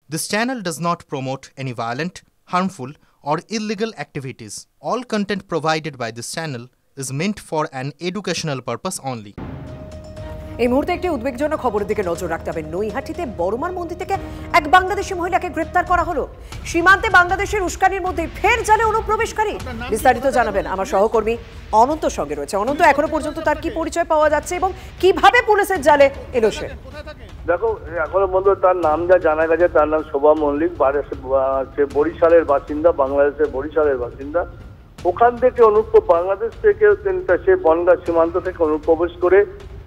This channel does not promote any violent, harmful, or illegal activities. All content provided by this channel is meant for an educational purpose only. এই মুহূর্তে একটি উদ্বেগজনক খবরের দিকে নজর রাখতে হবে। নৈহাটিতে বড়মার মন্দির থেকে এক বাংলাদেশি মহিলাকে গ্রেফতার করা হলো। সীমান্তে বাংলাদেশের উস্কানির মধ্যে ফের জালে অনুপ্রবেশকারী। বিস্তারিত জানাবেন আমার সহকর্মী অনন্ত সঙ্গে রয়েছে। অনন্ত, এখনো পর্যন্ত তার কি পরিচয় পাওয়া যাচ্ছে এবং কিভাবে পুলিশের জালে এলো সে? দেখো, এখনো পর্যন্ত তার নাম যা জানা গেছে, তার নাম শোভা মল্লিক, বরিশালের বাসিন্দা, বাংলাদেশের বরিশালের বাসিন্দা। ওখান থেকে বাংলাদেশ থেকে সে বনগাঁ সীমান্ত থেকে অনুপ্রবেশ করে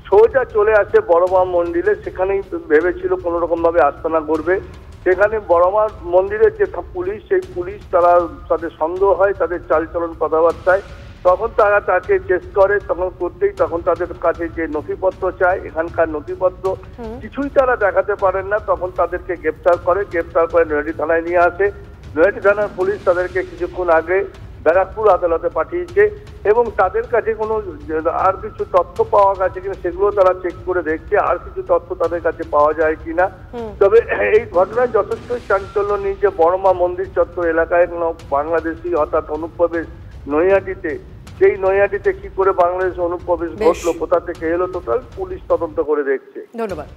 সোজা চলে আসে বড়মা মন্দিরে। সেখানেই ভেবেছিল কোনো রকম ভাবে আস্তানা করবে। সেখানে বড়মা মন্দিরের যে পুলিশ, সেই পুলিশ তাদের সন্দেহ হয় তাদের চালচলন কথাবার্তায়। তখন তারা তাকে চেক করে, তখন তাদের কাছে যে নথিপত্র চায়, এখানকার নথিপত্র কিছুই তারা দেখাতে পারেন না। তখন তাদেরকে গ্রেপ্তার করে নৈহাটি থানায় নিয়ে আসে। নৈহাটি থানার পুলিশ তাদেরকে কিছুক্ষণ আগে ব্যারাকপুর আদালতে পাঠিয়েছে এবং তাদের কাছে কোনো আর কিছু তথ্য পাওয়া গেছে কিনা সেগুলো তারা চেক করে দেখছে, আর কিছু তথ্য তাদের কাছে পাওয়া যায় কিনা। তবে এই ঘটনায় যথেষ্ট চাঞ্চল্য নিয়েছে বড়মা মন্দির চত্বর এলাকায় বাংলাদেশি অর্থাৎ অনুপ্রবেশ নৈহাটিতে। সেই নৈহাটিতে কি করে বাংলাদেশ অনুপ্রবেশ ঘটলো, কোথা থেকে এলো, টোটাল পুলিশ তদন্ত করে দেখছে। ধন্যবাদ।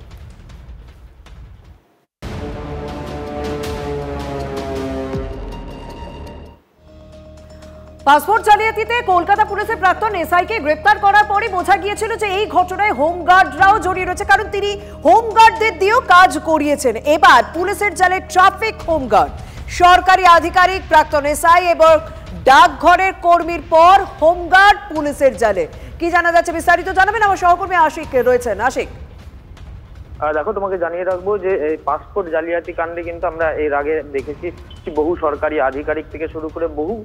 পাসপোর্ট জালিয়াতিতে কলকাতা পুলিশের প্রাক্তন এসআইকে গ্রেপ্তার করার পরে বোঝা গিয়েছিল যে এই ঘটনায় হোমগার্ডরাও জড়িয়ে রয়েছে, কারণ তিনি হোমগার্ডদের দিয়েও কাজ করিয়েছেন। এবার পুলিশের জালে ট্রাফিক হোমগার্ড, সরকারি আধিকারিক, প্রাক্তন এসআই এবং ডাকঘরের কর্মীর পর হোমগার্ড পুলিশের জালে। কি জানা যাচ্ছে বিস্তারিত জানাবেন আমার সহকর্মী আশিক রয়েছেন। আশিক, দেখো, তোমাকে জানিয়ে রাখবো যে এই পাসপোর্ট জালিয়াতি কাণ্ডে কিন্তু আমরা এর আগে দেখেছি বহু সরকারি আধিকারিক থেকে শুরু করে বহু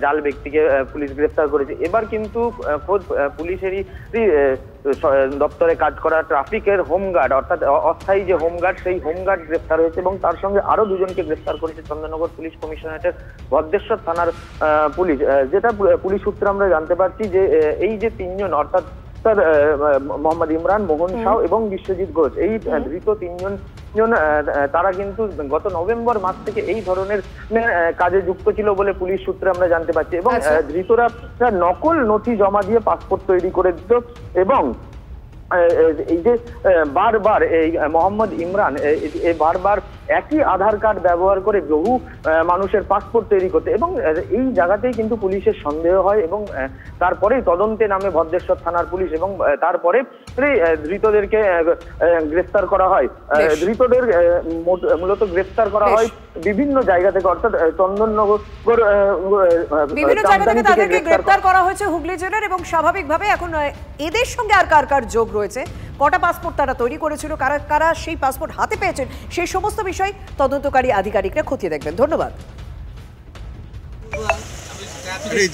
জাল ব্যক্তিকে পুলিশ গ্রেফতার করেছে। এবার কিন্তু খোদ পুলিশেরই দপ্তরে কাজ করা ট্রাফিকের হোমগার্ড অর্থাৎ অস্থায়ী যে হোমগার্ড, সেই হোমগার্ড গ্রেফতার হয়েছে এবং তার সঙ্গে আরো দুজনকে গ্রেফতার করেছে চন্দননগর পুলিশ কমিশনারেটের ভদ্রেশ্বর থানার পুলিশ। যেটা পুলিশ সূত্রে আমরা জানতে পারছি যে এই যে তিনজন অর্থাৎ মোহাম্মদ ইমরান, মোহন সাউ এবং বিশ্বজিৎ ঘোষ, এই ধৃত তিনজন তারা কিন্তু গত নভেম্বর মাস থেকে এই ধরনের কাজে যুক্ত ছিল বলে পুলিশ সূত্রে আমরা জানতে পারছি। এবং ধৃতরা নকল নথি জমা দিয়ে পাসপোর্ট তৈরি করে দিত এবং এই যে বারবার এই মোহাম্মদ ইমরান বারবার একই আধার কার্ড ব্যবহার করে বহু মানুষের পাসপোর্ট তৈরি করতে, এবং এই জায়গাতেই কিন্তু পুলিশের সন্দেহ হয় এবং তারপরেই তদন্তে নামে ভদ্রেশ্বর থানার পুলিশ এবং তারপরে ধৃতদেরকে গ্রেফতার করা হয়। ধৃতদের মূলত গ্রেফতার করা হয় বিভিন্ন জায়গা থেকে, অর্থাৎ চন্দননগর বিভিন্ন জায়গা থেকে তাদেরকে গ্রেফতার করা হয়েছে হুগলি জেলার। এবং স্বাভাবিকভাবে এখন এদের সঙ্গে আর কার কার যোগ রয়েছে, কটা পাসপোর্ট তারা তৈরি করেছিল, কারা কারা সেই পাসপোর্ট হাতে পেয়েছেন, সেই সমস্ত বিষয় তদন্তকারী আধিকারিকরা খতিয়ে দেখবেন। ধন্যবাদ।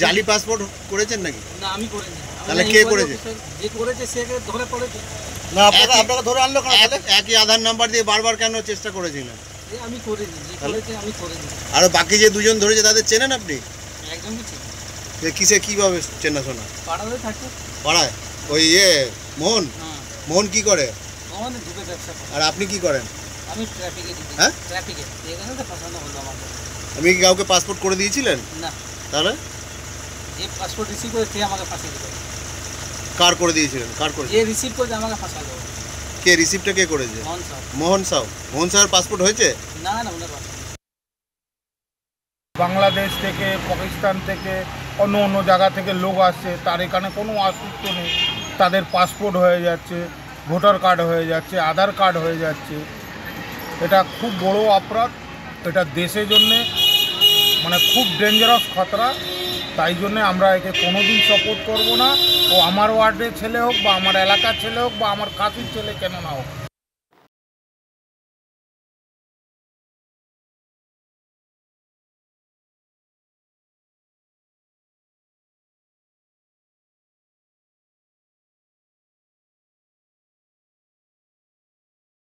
জালি পাসপোর্ট করেছেন নাকি? না, আমি করিনি। তাহলে কে করেছে? যে করেছে সে ধরে পড়েছে। না, আপনারা ধরে আনলো কেন? একই আধার নাম্বার দিয়ে বারবার কেন চেষ্টা করেছিলেন? আমি করিনি, যে করেছে আমি করিনি। আর বাকি যে দুজন ধরেছে তাদের চেনেন আপনি? একদমই চিনি। কিসে কিভাবে চেনাশোনা? পাড়াতে থাকে। পাড়ায় ওই মোহন? মোহন কি করে? মোহন ধূপের ব্যবসা করে। আর আপনি কি করেন? আমি ট্রাফিকে দিই। হ্যাঁ, ট্রাফিকে। এখানে তো পছন্দ হলো আমাকে। আপনি কি কাউকে পাসপোর্ট করে দিয়েছিলেন? না। তাহলে যে পাসপোর্ট রিসিভ করে সে আমাকে ফাঁসিয়ে দিল। কার করে দিয়েছিলেন? কার করে? যে রিসিভ করে আমাকে ফাঁসালো। কে রিসিভটা কে করেছে? মোহন সাউ। মোহন সাউ। মোহন সাউয়ের পাসপোর্ট হয়েছে? না না, ওনার পাসপোর্ট। বাংলাদেশ থেকে, পাকিস্তান থেকে, অন্য অন্য জায়গা থেকে লোক আসছে, তার এখানে কোনো অস্তিত্ব নেই। তাদের পাসপোর্ট হয়ে যাচ্ছে, ভোটার কার্ড হয়ে যাচ্ছে, আধার কার্ড হয়ে যাচ্ছে। এটা খুব বড় অপরাধ। এটা দেশের জন্যে খুব ডেঞ্জারাস খতরা। তাই জন্যে আমরা একে কোনোদিন সাপোর্ট করব না। ও আমার ওয়ার্ডের ছেলে হোক বা আমার এলাকার ছেলে হোক বা আমার কাছের ছেলে কেন না হোক।